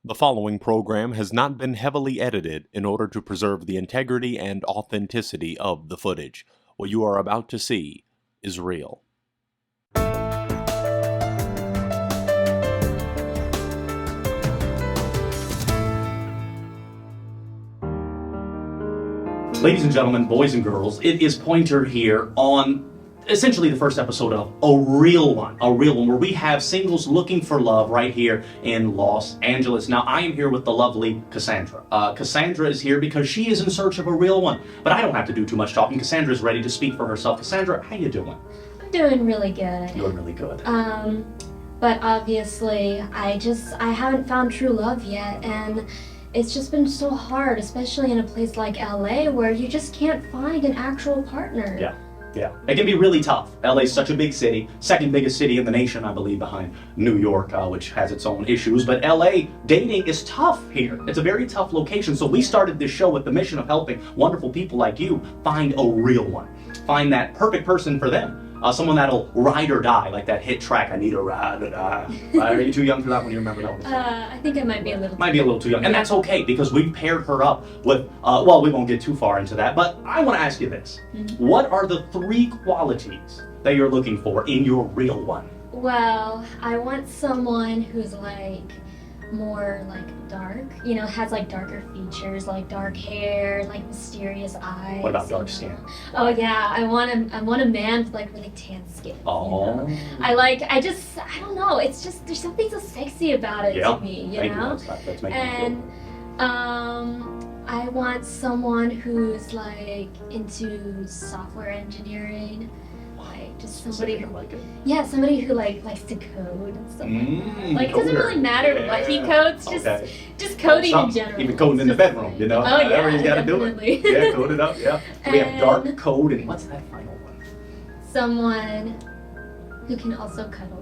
The following program has not been heavily edited in order to preserve the integrity and authenticity of the footage. What you are about to see is real. Ladies and gentlemen, boys and girls, it is Pointer here on essentially the first episode of a real one where we have singles looking for love right here in Los Angeles. Now, I am here with the lovely Cassandra. Cassandra is here because she is in search of a real one, but I don't have to do too much talking. Cassandra is ready to speak for herself. Cassandra, how you doing? I'm doing really good. Doing really good. But obviously, I haven't found true love yet, and it's just been so hard, especially in a place like LA where you just can't find an actual partner. Yeah, it can be really tough. LA is such a big city, second biggest city in the nation, I believe, behind New York, which has its own issues. But LA, dating is tough here. It's a very tough location. So we started this show with the mission of helping wonderful people like you find a real one. Find that perfect person for them. Someone that'll ride or die, like that hit track, I need a ride or die. Are you too young for that one? You remember that one? I think I might be a little too young. And that's okay, because we paired her up with, well, we won't get too far into that, but I want to ask you this. Mm-hmm. What are the 3 qualities that you're looking for in your real one? Well, I want someone who's more dark, has darker features, like dark hair, like mysterious eyes. What about dark skin? Oh yeah, I want a man with really tan skin. Oh. I don't know, it's just, there's something so sexy about it to me, you know? That's making and I want someone who's into software engineering. Just somebody who somebody who likes to code and stuff like that. It doesn't really matter what he codes, just coding in general. Even coding in the bedroom, Oh whatever yeah, he's got to do it. Yeah, code it up, yeah. We have dark code, and what's that final one? Someone who can also cuddle.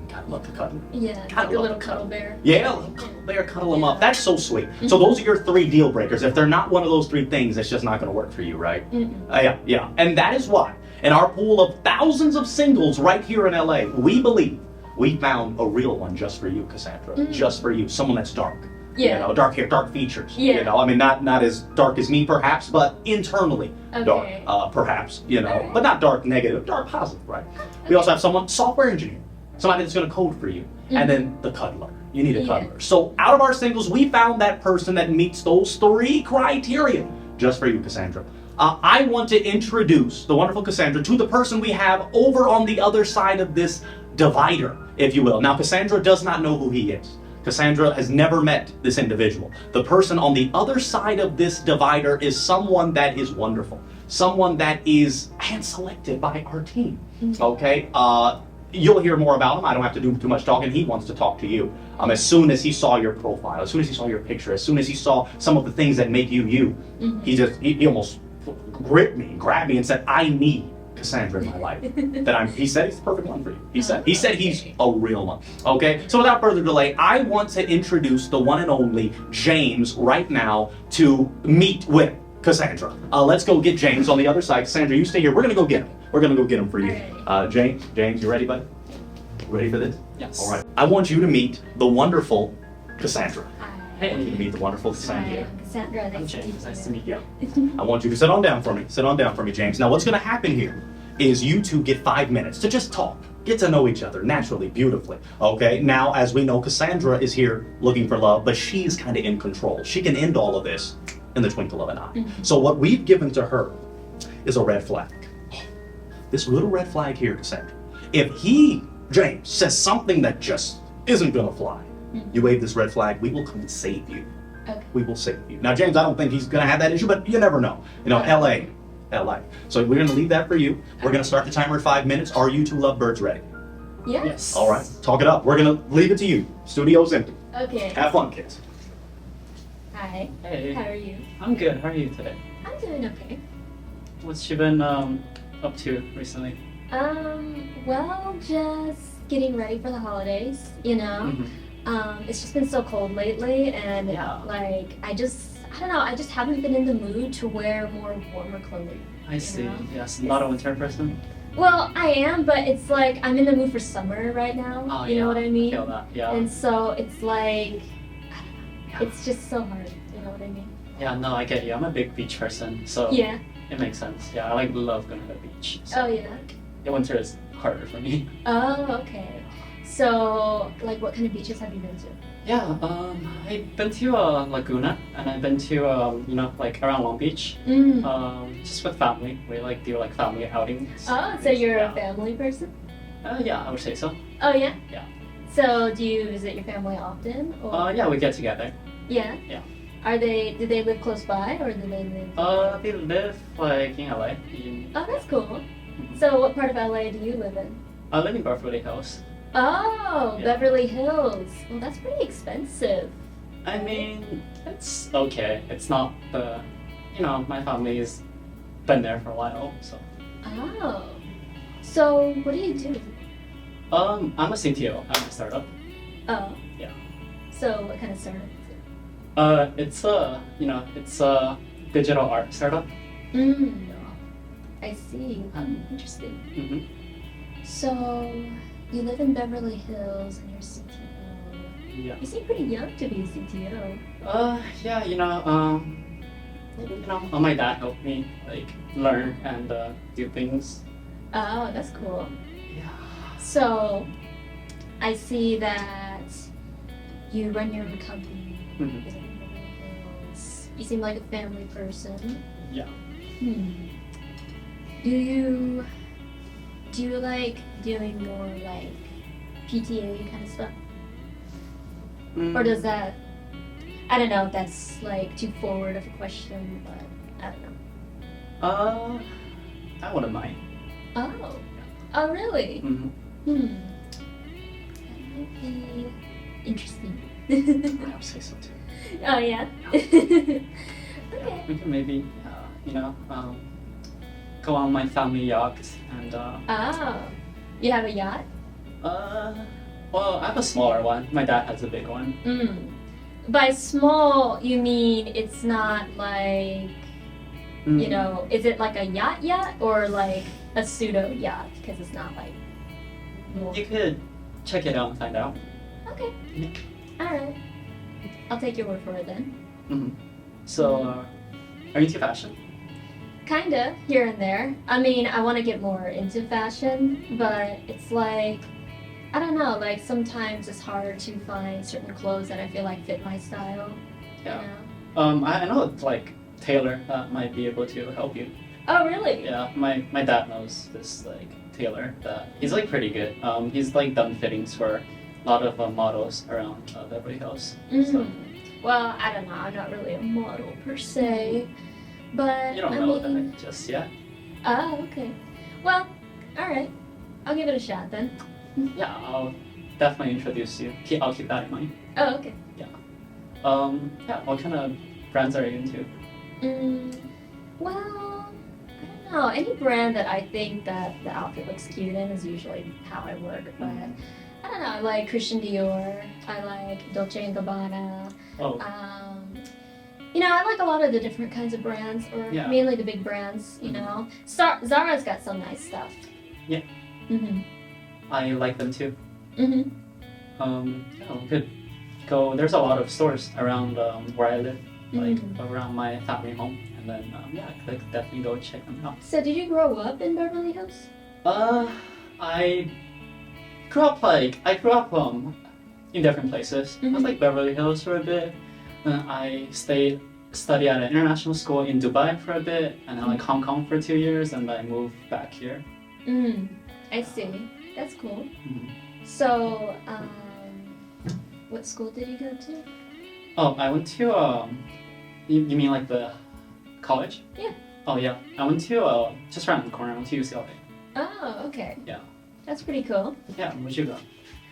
Gotta love the cuddle. Yeah, like a little cuddle bear. Yeah, a little cuddle bear, cuddle them up. That's so sweet. So those are your 3 deal breakers. If they're not one of those 3 things, it's just not going to work for you, right? Yeah. And that is why, in our pool of thousands of singles right here in LA, we believe we found a real one just for you, Cassandra. Just for you. Someone that's dark. Yeah. Dark hair, dark features. Yeah. Not as dark as me, perhaps, but internally dark, perhaps, but not dark negative, dark positive, right? We also have someone, software engineer. Somebody that's going to code for you. And then the cuddler. You need a cuddler. So out of our singles, we found that person that meets those 3 criteria just for you, Cassandra. I want to introduce the wonderful Cassandra to the person we have over on the other side of this divider, if you will. Now, Cassandra does not know who he is. Cassandra has never met this individual. The person on the other side of this divider is someone that is wonderful. Someone that is hand-selected by our team. Okay? You'll hear more about him. I don't have to do too much talking. He wants to talk to you. As soon as he saw your profile, as soon as he saw your picture, as soon as he saw some of the things that make you you, he almost grabbed me and said, I need Cassandra in my life. He said he's the perfect one for you. He said he's a real one. Okay? So without further delay, I want to introduce the one and only James right now to meet with Cassandra. Let's go get James on the other side. Cassandra, you stay here. We're going to go get him. We're going to go get him for you. James, you ready, bud? Ready for this? Yes. All right. I want you to meet the wonderful Cassandra. Hey. I want you to meet the wonderful Cassandra. Cassandra, I'm James. Nice to meet you. I want you to sit on down for me. Sit on down for me, James. Now, what's going to happen here is you two get 5 minutes to just talk. Get to know each other naturally, beautifully. Okay? Now, as we know, Cassandra is here looking for love, but she's kind of in control. She can end all of this in the twinkle of an eye. So what we've given to her is a red flag. This little red flag here, Cassandra. If he, James, says something that just isn't going to fly, you wave this red flag, we will come and save you. Okay. We will save you. Now, James, I don't think he's going to have that issue, but you never know. LA. So we're going to leave that for you. We're going to start the timer at 5 minutes. Are you 2 lovebirds ready? Yes. All right. Talk it up. We're going to leave it to you. Studio's empty. Okay. Have fun, kids. Hi. Hey. How are you? I'm good. How are you today? I'm doing okay. What's you been up to recently? Well, just getting ready for the holidays, It's just been so cold lately, and I don't know, I just haven't been in the mood to wear more warmer clothing. I see. Yes, not a winter person. Well, I am, but it's I'm in the mood for summer right now. Oh, you know what I mean? Feel that. Yeah. And so it's It's just so hard. You know what I mean? Yeah, no, I get you. I'm a big beach person, so Yeah. it makes sense. Yeah, I like love going to the beach. So Oh yeah. the winter is harder for me. Oh okay. So like, what kind of beaches have you been to? Yeah, I've been to Laguna, and I've been to you know, like around Long Beach. Just with family. We like do like family outings. Oh, so you're Yeah. a family person? Yeah, I would say so. Oh yeah. Yeah. So do you visit your family often? Or Yeah, we get together. yeah. Yeah. Do they live close by or do they live? They live like in LA. Oh, that's cool. So what part of LA do you live in? I live in Beverly Hills. Oh, Yeah. Beverly Hills. Well, that's pretty expensive. I mean, it's okay. It's not the, you know, my family's been there for a while, so. Oh. So what do you do? I'm a CTO. I'm a startup. Oh. Yeah. So what kind of startup is it? It's a, you know, it's a digital art startup. Mm. I see. Interesting. Mm-hmm. So you live in Beverly Hills and you're CTO. Yeah. You seem pretty young to be a CTO. Yeah, you know, my dad helped me like learn and do things. Oh, that's cool. Yeah. So I see that you run your own company. Mhm. You live in Beverly Hills. You seem like a family person. Yeah. Do you like doing more like PTA kind of stuff? Or does that, I don't know if that's like too forward of a question, but I don't know. I wouldn't mind. Oh. Oh really? Mm-hmm. That might be interesting. I would say so too. Oh yeah? Yeah, Okay. we can maybe, you know, go on my family yacht and, Oh. You have a yacht? well, I have a smaller one. My dad has a big one. By small, you mean it's not like, you know, is it like a yacht or like a pseudo yacht? Because it's not like. You could check it out and find out. Okay. Yeah. Alright. I'll take your word for it then. Mm-hmm. So, are you into fashion? Kinda, here and there. I mean, I want to get more into fashion, but it's like, I don't know, like sometimes it's hard to find certain clothes that I feel like fit my style. Yeah. You know? I know like Taylor might be able to help you. Oh, really? Yeah, my dad knows this like tailor that he's like pretty good. He's like done fittings for a lot of models around Beverly Hills. So Well, I don't know. I'm not really a model per se, but you don't I know mean, that just yet. Oh, okay. Well, all right. I'll give it a shot then. Yeah, I'll definitely introduce you. I'll keep that in mind. Oh, okay. Yeah, what kind of brands are you into? Well, I don't know. Any brand that I think that the outfit looks cute in is usually how I work. But I don't know. I like Christian Dior. I like Dolce & Gabbana. Oh, You know, I like a lot of the different kinds of brands, or Yeah. mainly the big brands. You know, Zara's got some nice stuff. Yeah. I like them too. Yeah, we could go. There's a lot of stores around where I live, like around my family home, and then yeah, I could definitely go check them out. So, did you grow up in Beverly Hills? I grew up in different places. I was like Beverly Hills for a bit. I studied at an international school in Dubai for a bit, and then like Hong Kong for 2 years, and then I moved back here. I see. That's cool. Mhm. So, what school did you go to? Oh, I went to you mean like the college? Yeah. Oh yeah, I went to just around the corner. I went to UCLA. Oh, okay. Yeah. That's pretty cool. Yeah, where'd you go?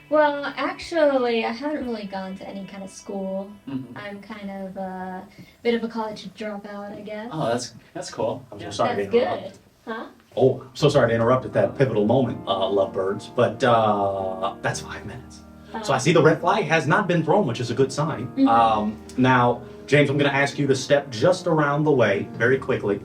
Well, actually, I haven't really gone to any kind of school. Mm-hmm. I'm kind of a bit of a college dropout, I guess. Oh, that's cool. I'm so Yeah. sorry That's to interrupt. good. Huh? Oh, I'm so sorry to interrupt at that pivotal moment, lovebirds, but that's 5 minutes. So I see the red flag has not been thrown, which is a good sign. Now, James, I'm going to ask you to step just around the way very quickly.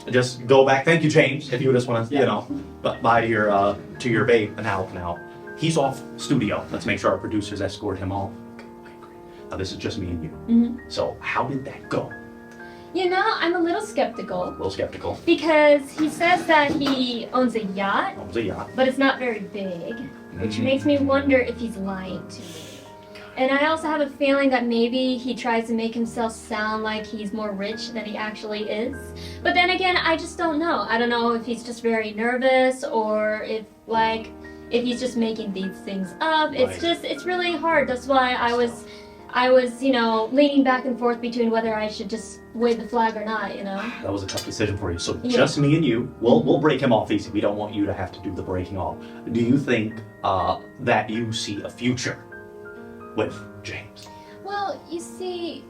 Just go back. Thank you, James. If you just want to, you know, by to your babe. Now, he's off studio. Let's make sure our producers escort him off. Okay, great. Now, this is just me and you. Mm-hmm. So how did that go? You know, I'm a little skeptical. A little skeptical. Because he says that he owns a yacht, Owns a yacht. but it's not very big, which makes me wonder if he's lying to me. And I also have a feeling that maybe he tries to make himself sound like he's more rich than he actually is. But then again, I just don't know. I don't know if he's just very nervous or if he's just making these things up. Right. It's really hard. That's why I was, you know, leaning back and forth between whether I should just wave the flag or not, you know? That was a tough decision for you. So Yeah. just me and you, we'll break him off easy. We don't want you to have to do the breaking off. Do you think that you see a future with James? Well, you see,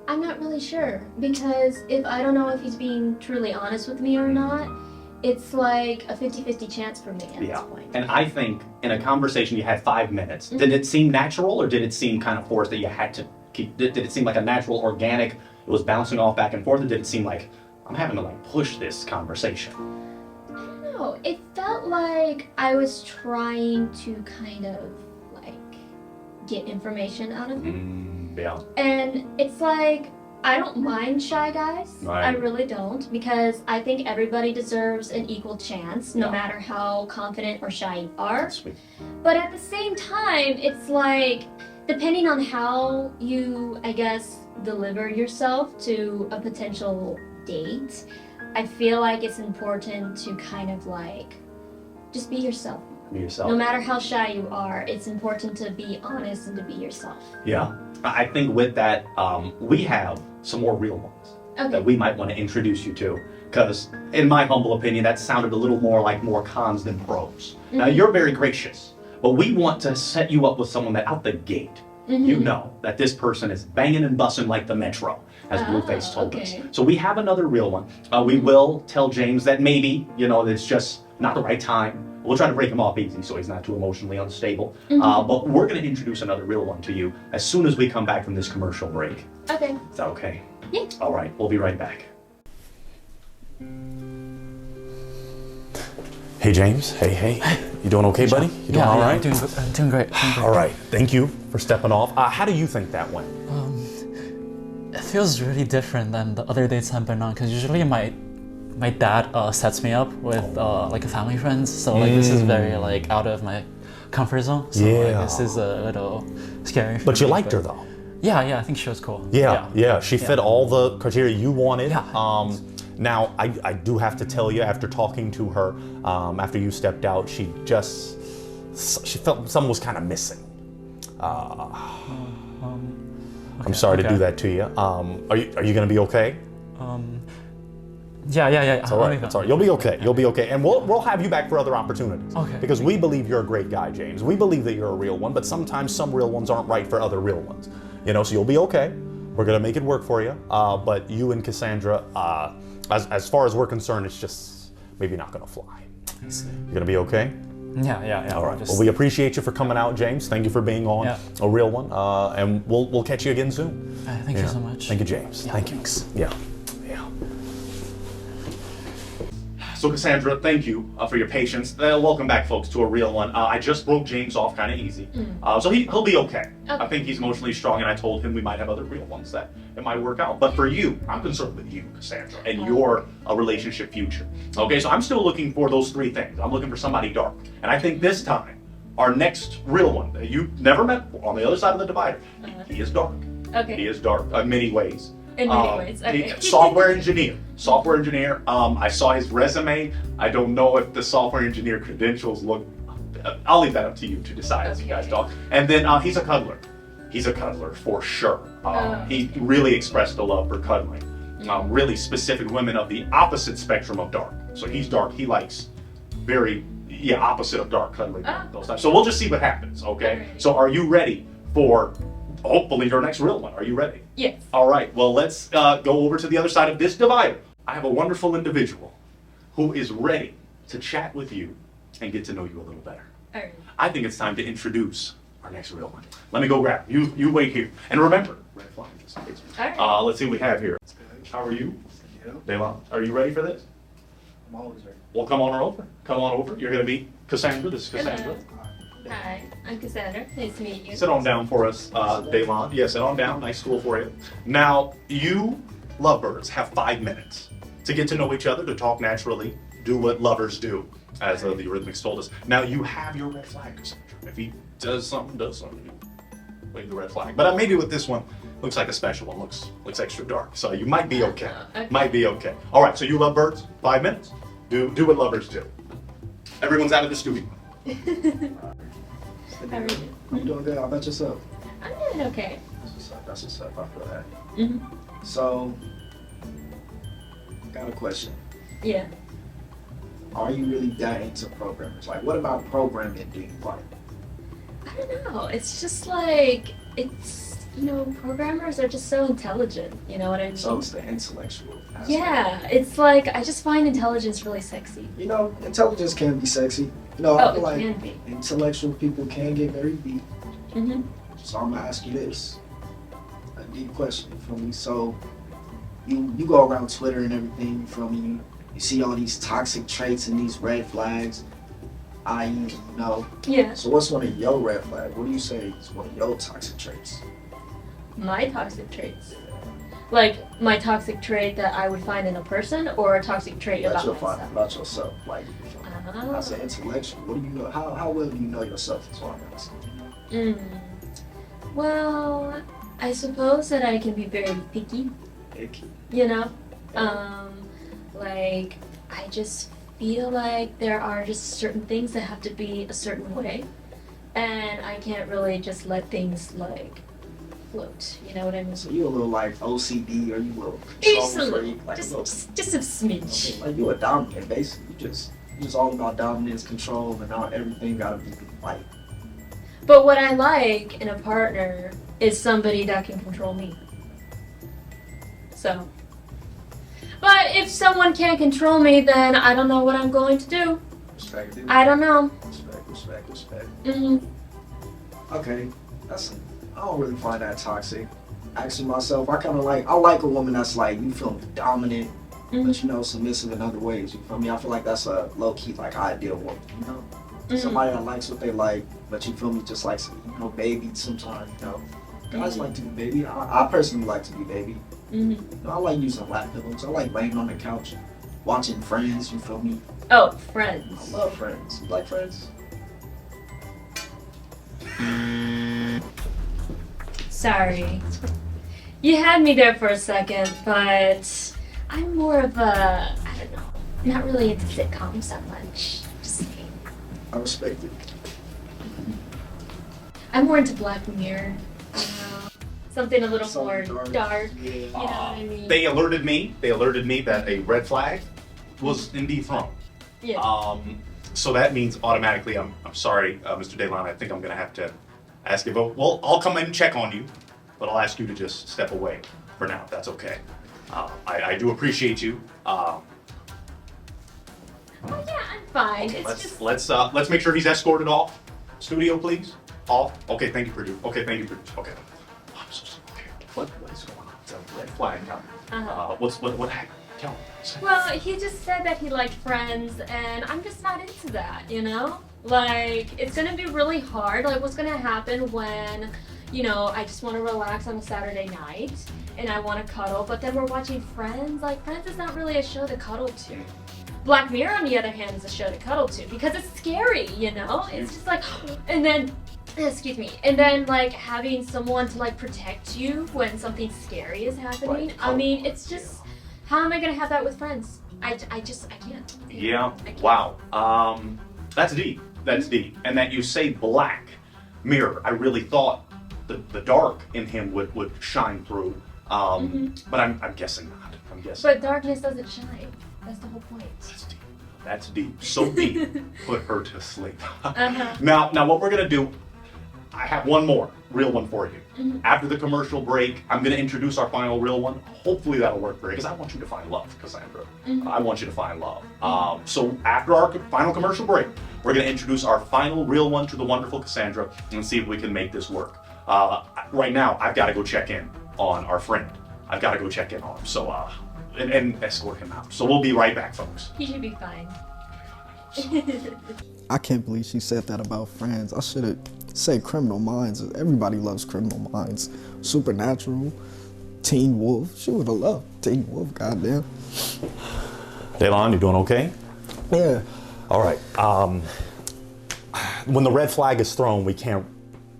I'm not really sure because if I don't know if he's being truly honest with me or not, it's like a 50-50 chance for me at this point. And I think in a conversation you had 5 minutes, did it seem natural or did it seem kind of forced that you had to keep, did it seem like a natural, organic, it was bouncing off back and forth, or did it seem like I'm having to like push this conversation? I don't know. It felt like I was trying to kind of like get information out of him. Yeah. And it's like, I don't mind shy guys. Right. I really don't, because I think everybody deserves an equal chance, no Yeah. matter how confident or shy you are. Sweet. But at the same time, it's like, depending on how you, I guess, deliver yourself to a potential date, I feel like it's important to kind of like, just be yourself. Be yourself. No matter how shy you are, it's important to be honest and to be yourself. Yeah. I think with that, we have some more real ones that Okay. we might want to introduce you to. Because, in my humble opinion, that sounded a little more like more cons than pros. Now, you're very gracious, but we want to set you up with someone that out the gate, you know that this person is banging and bussing like the Metro, as Blueface told us. okay. So we have another real one. We will tell James that maybe, you know, it's just not the right time. We'll try to break him off easy so he's not too emotionally unstable. But we're going to introduce another real one to you as soon as we come back from this commercial break. Okay. Is that okay? Yeah. All right, we'll be right back. Hey, James. Hey. You doing okay, buddy? You doing all right? Doing great. All right. Thank you for stepping off. How do you think that went? It feels really different than the other dates I've been on, because usually my dad sets me up with like a family friends, so like this is very like out of my comfort zone. So like, this is a little scary. But you liked her though. Yeah, I think she was cool. Yeah. She fit all the criteria you wanted. Yeah. Now, I do have to tell you, after talking to her, after you stepped out, she felt something was kind of missing. I'm sorry to do that to you. Are you going to be okay? Yeah. It's all right. It's all right. You'll be okay. You'll be okay. And we'll have you back for other opportunities. Okay. Because we believe you're a great guy, James. We believe that you're a real one, but sometimes some real ones aren't right for other real ones. You know, so you'll be okay. We're gonna make it work for you. But you and Cassandra, as far as we're concerned, it's just maybe not gonna fly. I see. You're gonna be okay? Yeah. All right. Well, we appreciate you for coming out, James. Thank you for being on a real one. And we'll catch you again soon. Thank you so much. Thank you, James. Yeah, Thank you. thanks. Yeah. So Cassandra, thank you for your patience. Welcome back, folks, to a real one. I just broke James off kind of easy, so he'll be okay. I think he's emotionally strong, and I told him we might have other real ones that it might work out. But for you, I'm concerned with you, Cassandra, and your relationship future. Okay, so I'm still looking for those 3 things. I'm looking for somebody dark, and I think this time, our next real one that you've never met on the other side of the divider, he is dark. Okay. He is dark in many ways. In many ways. Okay. Software engineer. I saw his resume. I don't know if the software engineer credentials look. I'll leave that up to you to decide as you guys talk. And then he's a cuddler. He's a cuddler for sure. He really expressed a love for cuddling. Really specific women of the opposite spectrum of dark. So he's dark. He likes very opposite of dark cuddling. Those types. So we'll just see what happens. Okay. So are you ready for? Hopefully your next real one. Are you ready? Yes. All right. Well, let's go over to the other side of this divider. I have a wonderful individual who is ready to chat with you and get to know you a little better. All right. I think it's time to introduce our next real one. Let me go grab him. You wait here. And remember, red flag just in case. All right. Let's see what we have here. How are you? Devon, are you ready for this? I'm always ready. Well, come on over. Come on over. You're going to meet Cassandra. This is Cassandra. Hi, I'm Cassandra. Nice to meet you. Sit on down for us, Daylon. Yeah, sit on down. Nice stool for you. Now, you lovebirds have 5 minutes to get to know each other, to talk naturally, do what lovers do, as the Eurythmics told us. Now, you have your red flag, Cassandra. If he does something, you wave the red flag. But maybe with this one, looks like a special one. Looks extra dark. So you might be okay. Okay. Might be okay. All right. So you lovebirds, 5 minutes. Do what lovers do. Everyone's out of the studio. How are you? I'm doing good. How about yourself? I'm doing okay. That's what's up. I feel that. Mm-hmm. So, got a question. Yeah. Are you really that into programmers? Like, what about programming do you like? I don't know. It's just like, programmers are just so intelligent. You know what I mean? So it's the intellectual aspect. Yeah. It's like, I just find intelligence really sexy. You know, intelligence can be sexy. You know, I Oh, feel it like can be. intellectual people can get very deep. Mm-hmm. So I'm gonna ask you this. A deep question, you feel me? So you go around Twitter and everything, you feel me? You see all these toxic traits and these red flags, i.e., you know. Yeah. So what's one of your red flags? What do you say is one of your toxic traits? My toxic traits. Like, my toxic trait that I would find in a person, or a toxic trait about myself? About yourself. Like, you feel me? I say intellectual. What do you know? How well do you know yourself as well? Well, I suppose that I can be very picky, Icky. you know? Like, I just feel like there are just certain things that have to be a certain way, and I can't really just let things, like, float, you know what I mean? So you a little like OCD, or you a little Just a control little, freak, like just, a little. just a smidge. Like you a dominant, basically. You just all about dominance, control, and now everything gotta be like. But what I like in a partner is somebody that can control me. So. But if someone can't control me, then I don't know what I'm going to do. Respect it. I don't know. Respect. Mm-hmm. Okay, I don't really find that toxic. Actually, myself, I like a woman that's like, you feel me, dominant, but you know, submissive in other ways. You feel me? I feel like that's a low key, like, ideal woman. You know, somebody that likes what they like, but you feel me, just likes to, you know, baby sometimes. You know, guys like to be baby. I personally like to be baby. Mm-hmm. You know, I like using lap pillows. I like laying on the couch, watching Friends. You feel me? Oh, I Friends. love Friends. You like Friends? Sorry. You had me there for a second, but I'm more of a, I don't know, not really into sitcoms that much. Just saying. I respect it. I'm more into Black Mirror. You know, something a little more Something dark. Yeah. You know what I mean? They alerted me that a red flag was indeed thrown. Yeah. So that means automatically, I'm sorry, Mr. Daylon, I think I'm gonna have to ask you, but well, I'll come in and check on you, but I'll ask you to just step away for now, if that's okay. I do appreciate you. Oh yeah, I'm fine. It's just. Let's make sure he's escorted off. Studio, please. Off. Okay, thank you, producer. Okay, thank you, producer. Okay. I'm so sorry. Okay. What is going on? It's a red flag now. What happened? Tell me. Say. Well, he just said that he liked Friends, and I'm just not into that, you know? Like, it's gonna be really hard. Like, what's gonna happen when, you know, I just wanna relax on a Saturday night, and I wanna cuddle, but then we're watching Friends? Like, Friends is not really a show to cuddle to. Black Mirror, on the other hand, is a show to cuddle to, because it's scary, you know? It's just like, and then, excuse me, and then, like, having someone to, like, protect you when something scary is happening. I mean, it's just, how am I gonna have that with Friends? I can't. Yeah. I can't. Wow. That's deep. That's deep. And that you say Black Mirror, I really thought the dark in him would shine through. But I'm guessing not. I'm guessing. But darkness doesn't shine. That's the whole point. That's deep. That's deep. So deep. Put her to sleep. Uh-huh. Now what we're gonna do, I have one more real one for you. After the commercial break, I'm gonna introduce our final real one. Hopefully that'll work for you, because I want you to find love, Cassandra. I want you to find love. So after our final commercial break, we're gonna introduce our final real one to the wonderful Cassandra and see if we can make this work. Right now, I've got to go check in on our friend. I've got to go check in on him. So and escort him out. So we'll be right back, folks. He should be fine. I can't believe she said that about Friends. I should have said Criminal Minds. Everybody loves Criminal Minds. Supernatural, Teen Wolf. She would have loved Teen Wolf, goddamn. Daylon, you doing okay? Yeah. All right. When the red flag is thrown, we can't,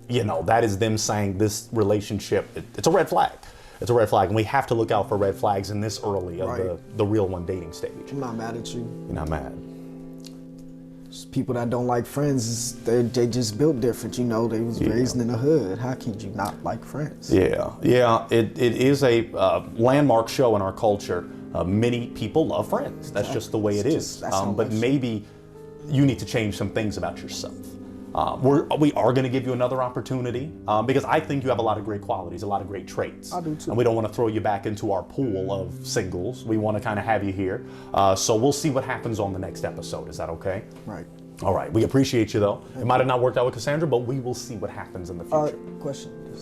that is them saying this relationship, it's a red flag. It's a red flag, and we have to look out for red flags in this early of the real one dating stage. I'm not mad at you. You're not mad. Just people that don't like Friends, they just built different, They was raised in the hood. How can you not like Friends? Yeah. It is a landmark show in our culture. Many people love Friends. That's just the way it is. But maybe you need to change some things about yourself. We are going to give you another opportunity because I think you have a lot of great qualities, a lot of great traits. I do too. And we don't want to throw you back into our pool of singles. We want to kind of have you here. So we'll see what happens on the next episode. Is that okay? Right. All right. We appreciate you, though. It might have not worked out with Cassandra, but we will see what happens in the future. Question.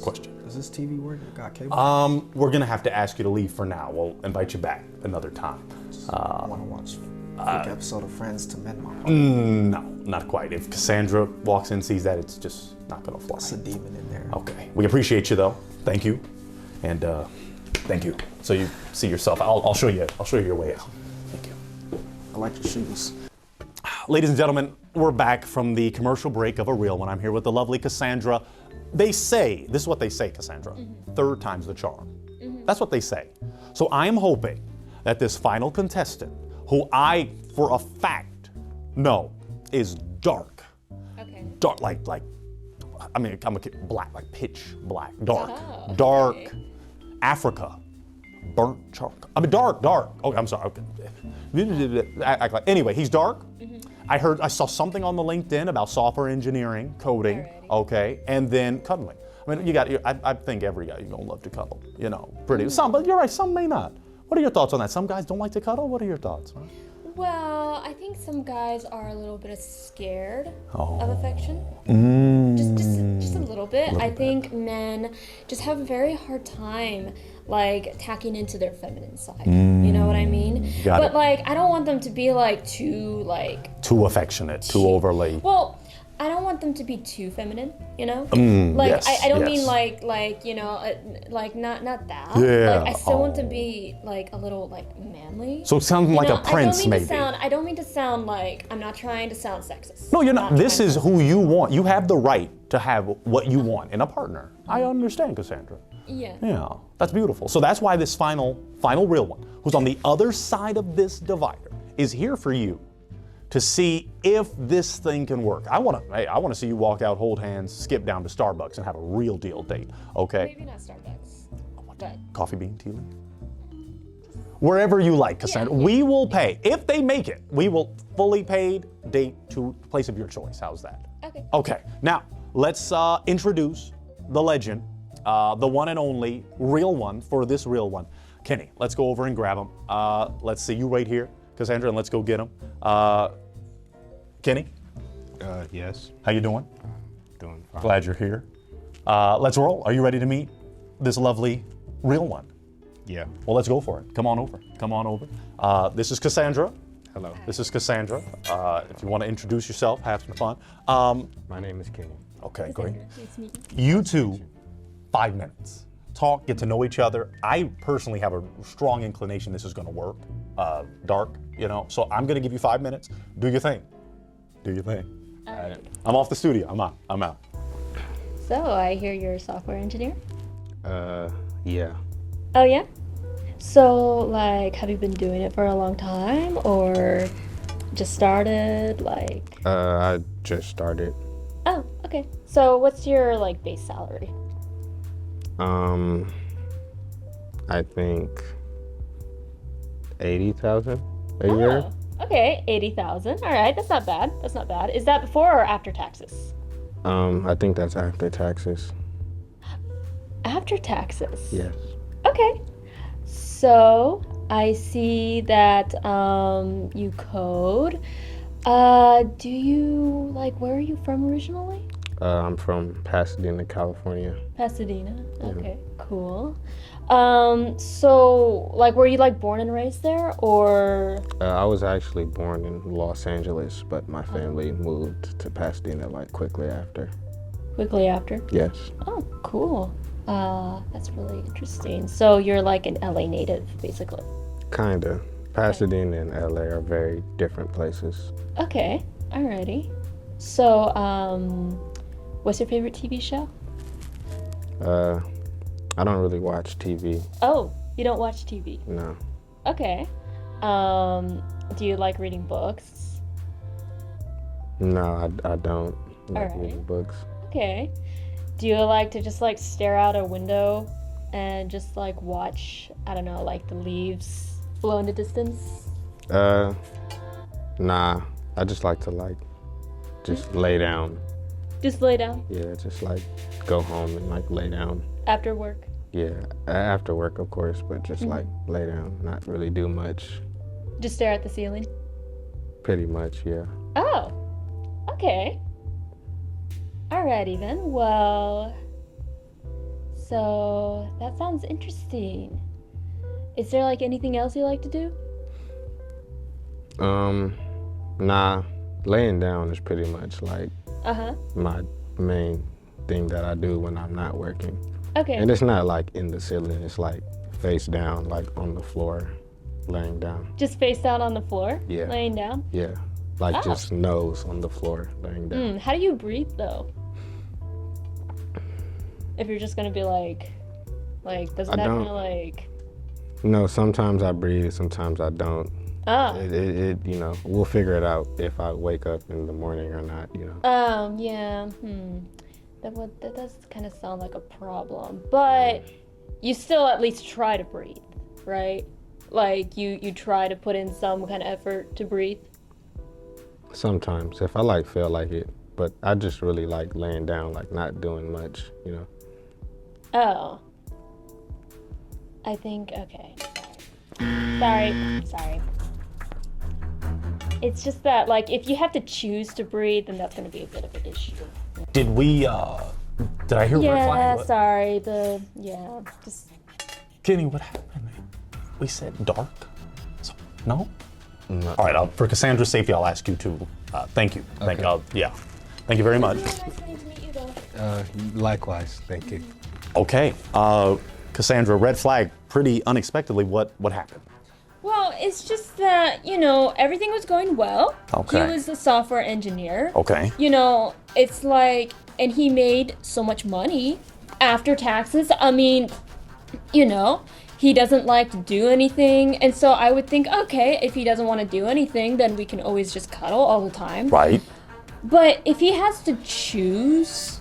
Does this TV work? You got cable? We're going to have to ask you to leave for now. We'll invite you back another time. I want to watch a quick episode of Friends to mend my heart. No, not quite. If Cassandra walks in and sees that, it's just not going to fly. It's a demon in there. Okay. We appreciate you, though. Thank you. And thank you. So you see yourself. I'll show you your way out. Thank you. I like your shoes. Ladies and gentlemen, we're back from the commercial break of A Real One. I'm here with the lovely Cassandra. This is what they say, Cassandra. Third time's the charm. That's what they say. So I am hoping that this final contestant, who I, for a fact, know is dark. Okay. Dark, I'm a kid, black, like pitch black. Dark. Oh, dark. okay. Africa. Burnt charcoal. Dark. Okay, I'm sorry. Okay. Anyway, he's dark. I saw something on the LinkedIn about software engineering, coding, Alrighty. okay, and then cuddling. I think every guy you're gonna love to cuddle, pretty. Some, but you're right, some may not. What are your thoughts on that? Some guys don't like to cuddle. What are your thoughts? Huh? Well, I think some guys are a little bit scared Oh. of affection. Just a little bit. I think men just have a very hard time tacking into their feminine side. You know what I mean? Got but it. I don't want them to be too Too affectionate, too overly. Well, I don't want them to be too feminine, yes, I don't yes. mean not that. Yeah, I still want to be a little manly. So it sounds like a prince, maybe. I don't mean to sound like, I'm not trying to sound sexist. No, you're not. This trying is to- who you want. You have the right to have what you want in a partner. I understand, Cassandra. Yeah. Yeah, that's beautiful. So that's why this final real one, who's on the other side of this divider, is here for you to see if this thing can work. I want to see you walk out, hold hands, skip down to Starbucks, and have a real deal date. Okay? Maybe not Starbucks, but Coffee Bean, tea leaf. Wherever you like, Cassandra. Yeah. We will pay. If they make it, we will fully paid date to place of your choice. How's that? okay. Okay, now let's introduce the legend, the one and only real one for this real one. Kenny, let's go over and grab him. Let's see you right here, Cassandra, and let's go get him. Kenny, Yes, how you doing? doing fine. Glad you're here. Let's roll. Are you ready to meet this lovely real one? Yeah. Well, let's go for it. Come on over. Come on over. This is Cassandra. Hello. This is Cassandra. If you want to introduce yourself, have some fun. My name is Kenny. Okay, great. Nice to meet You two, 5 minutes. Talk, get to know each other. I personally have a strong inclination this is going to work. Dark, So I'm going to give you 5 minutes. Do your thing. Do your thing. I'm off the studio. I'm out. So I hear you're a software engineer. Yeah. Oh yeah. So have you been doing it for a long time or just started? I just started. Oh, okay. So what's your base salary? I think 80,000 a year. Oh, okay, 80,000. All right, that's not bad. That's not bad. Is that before or after taxes? I think that's after taxes. After taxes. Yes. Okay. So I see that you code. Do you where are you from originally? I'm from Pasadena, California. Pasadena. Yeah. Okay, cool. So like, were you like born and raised there, or? I was actually born in Los Angeles, but my family moved to Pasadena like quickly after. Quickly after? Yes. Oh, cool. That's really interesting. So you're like an LA native, basically. Kinda. Pasadena and LA are very different places. Okay, alrighty. So, what's your favorite TV show? I don't really watch TV. Oh, you don't watch TV? No. Okay. Do you like reading books? No, I don't like Alright. reading books. Okay. Do you like to just like stare out a window and just like watch, I don't know, like the leaves flow in the distance? Nah. I just like to just lay down. Just lay down Yeah, just like go home and like lay down. after work? Yeah, after work of course, but just like lay down, not really do much. Just stare at the ceiling? Pretty much, yeah. Oh, okay. Alrighty then. Well, so that sounds interesting. Is there like anything else you like to do? Nah, laying down is pretty much like Uh-huh. my main thing that I do when I'm not working. Okay. And it's not like in the ceiling, it's like face down, like on the floor, laying down. Just face down on the floor? Yeah. Laying down? Yeah, like Oh. just nose on the floor, laying down. How do you breathe though? If you're just gonna be like, doesn't I that don't. kind of like, No, sometimes I breathe, sometimes I don't. ah. You know, we'll figure it out if I wake up in the morning or not, you know. Yeah, that does kind of sound like a problem, but you still at least try to breathe, right? Like you try to put in some kind of effort to breathe. Sometimes, if I like feel like it, but I just really like laying down, like not doing much, you know. Oh. I think, okay. Sorry. It's just that, like, if you have to choose to breathe, then that's gonna be a bit of an issue. Did I hear red Yeah, flag? sorry, just, Kenny, what happened? We said dark? So, no? No. All right, for Cassandra's safety, I'll ask you to, thank you. Thank Okay. Thank you very much. Nice getting to meet you, though. Likewise, thank you. Okay, Cassandra, red flag, pretty unexpectedly, what happened? Well, it's just that, everything was going well. Okay. He was a software engineer. Okay. It's like, and he made so much money after taxes. I mean, he doesn't like to do anything. And so I would think, okay, if he doesn't want to do anything, then we can always just cuddle all the time. Right. But if he has to choose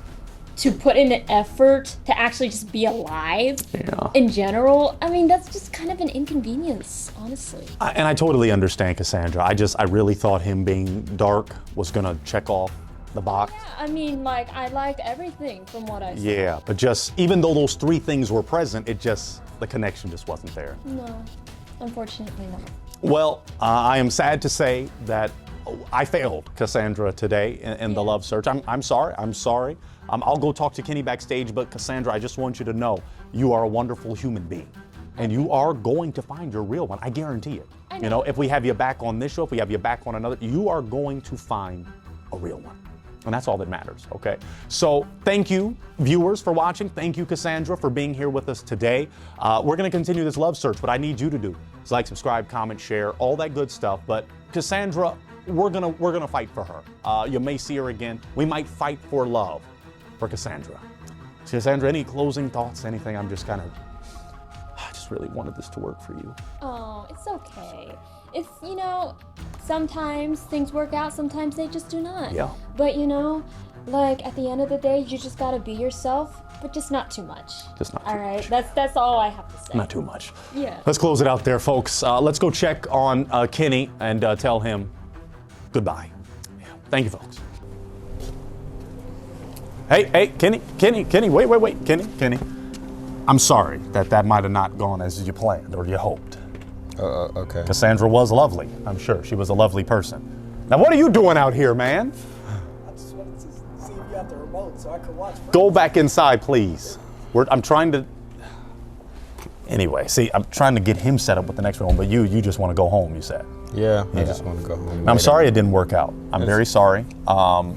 to put in an effort to actually just be alive Yeah. in general, I mean, that's just kind of an inconvenience, honestly. And I totally understand, Cassandra. I really thought him being dark was gonna check off the box. I mean, like, I liked everything from what I saw. Yeah, but just, even though those three things were present, the connection just wasn't there. No, unfortunately not. Well, I am sad to say that I failed Cassandra today in the love search. I'm sorry. I'll go talk to Kenny backstage, but Cassandra, I just want you to know you are a wonderful human being. And you are going to find your real one. I guarantee it. I know. If we have you back on this show, if we have you back on another, you are going to find a real one. And that's all that matters, okay? So thank you, viewers, for watching. Thank you, Cassandra, for being here with us today. We're gonna continue this love search. What I need you to do is like, subscribe, comment, share, all that good stuff. But Cassandra, we're gonna fight for her. You may see her again. We might fight for love for Cassandra. Cassandra, any closing thoughts, anything? I just really wanted this to work for you. Oh, it's okay. It's, sometimes things work out, sometimes they just do not. Yeah. But, like, at the end of the day, you just gotta be yourself, but just not too much. Just not too All right, much. that's all I have to say. Not too much. Yeah. Let's close it out there, folks. Let's go check on Kenny and tell him goodbye. Yeah. Thank you, folks. Hey, Kenny, wait, Kenny. I'm sorry that might have not gone as you planned or you hoped. Okay. Cassandra was lovely. I'm sure she was a lovely person. Now, what are you doing out here, man? I just wanted to see if you got the remote. So I could watch. Go back inside, please. I'm trying to. Anyway, see, I'm trying to get him set up with the next one, but you just want to go home, you said. Yeah, I just want to go home. I'm sorry it didn't work out. I'm very sorry.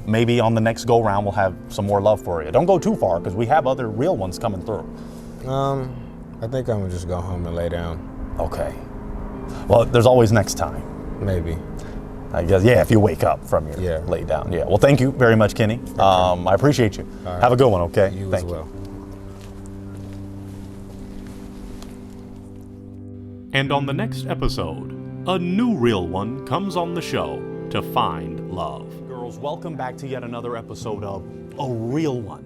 Maybe on the next go round we'll have some more love for you. Don't go too far because we have other real ones coming through. I think I'm gonna just go home and lay down. Okay. Well, there's always next time. Maybe. I guess, yeah, if you wake up from your lay down. Yeah. Well, thank you very much, Kenny. I appreciate you. Right. Have a good one, okay? You thank as well. And on the next episode, a new real one comes on the show to find love. Girls, welcome back to yet another episode of A Real One.